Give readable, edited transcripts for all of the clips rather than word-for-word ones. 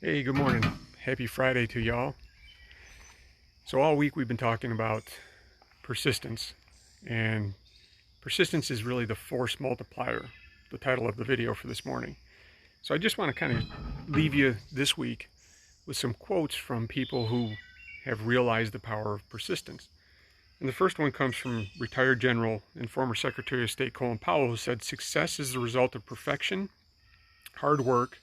Hey, good morning. Happy Friday to y'all. So all week we've been talking about persistence, and persistence is really the force multiplier, the title of the video for this morning. So I just want to kind of leave you this week with some quotes from people who have realized the power of persistence. And the first one comes from retired General and former Secretary of State Colin Powell, who said, "Success is the result of perfection, hard work,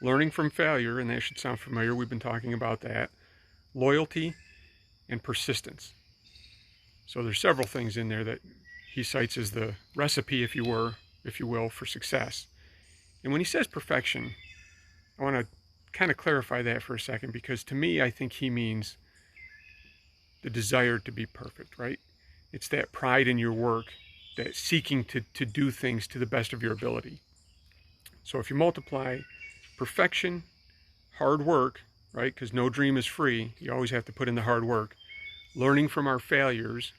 learning from failure," and that should sound familiar, we've been talking about that, "loyalty, and persistence." So there's several things in there that he cites as the recipe, if you will, for success. And when he says perfection, I want to kind of clarify that for a second, because to me, I think he means the desire to be perfect, right? It's that pride in your work, that seeking to do things to the best of your ability. So if you multiply perfection, hard work, right? Because no dream is free. You always have to put in the hard work. Learning from our failures,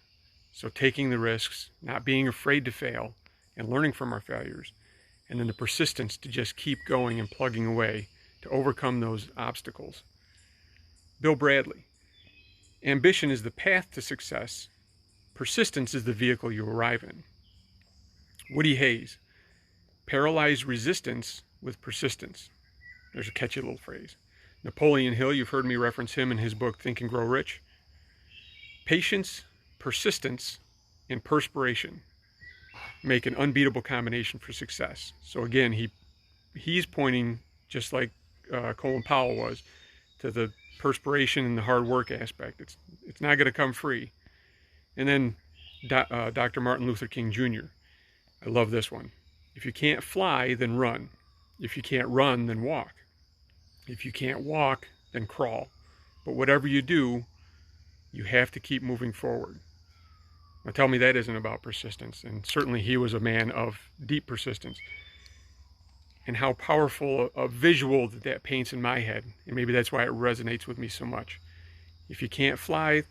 so taking the risks, not being afraid to fail, and learning from our failures. And then the persistence to just keep going and plugging away to overcome those obstacles. Bill Bradley: "Ambition is the path to success. Persistence is the vehicle you arrive in." Woody Hayes: "Paralyze resistance with persistence." There's a catchy little phrase. Napoleon Hill, you've heard me reference him in his book, Think and Grow Rich. "Patience, persistence, and perspiration make an unbeatable combination for success." So again, he's pointing, just like Colin Powell was, to the perspiration and the hard work aspect. It's not going to come free. And then Dr. Martin Luther King Jr., I love this one. "If you can't fly, then run. If you can't run, then walk. If you can't walk, then crawl. But whatever you do, you have to keep moving forward." Now tell me that isn't about persistence. And certainly he was a man of deep persistence. And how powerful a visual that paints in my head. And maybe that's why it resonates with me so much. If you can't fly,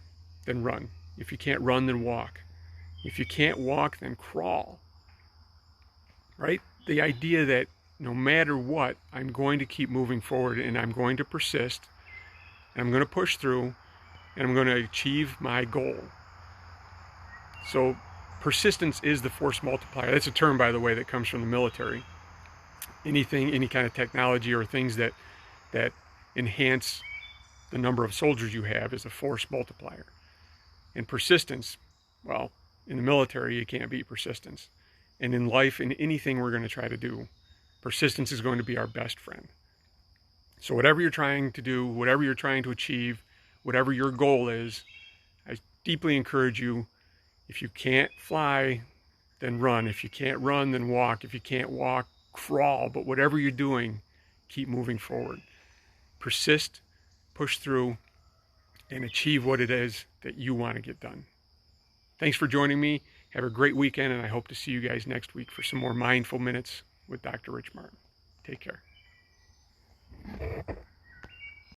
then run. If you can't run, then walk. If you can't walk, then crawl. Right? The idea that no matter what, I'm going to keep moving forward, and I'm going to persist, and I'm going to push through, and I'm going to achieve my goal. So persistence is the force multiplier. That's a term, by the way, that comes from the military. Any kind of technology or things that enhance the number of soldiers you have is a force multiplier. And persistence, well, in the military, you can't beat persistence. And in life, in anything we're going to try to do, persistence is going to be our best friend. So whatever you're trying to do, whatever you're trying to achieve, whatever your goal is, I deeply encourage you, if you can't fly, then run. If you can't run, then walk. If you can't walk, crawl. But whatever you're doing, keep moving forward. Persist, push through, and achieve what it is that you want to get done. Thanks for joining me. Have a great weekend, and I hope to see you guys next week for some more Mindful Minutes with Dr. Rich Martin. Take care.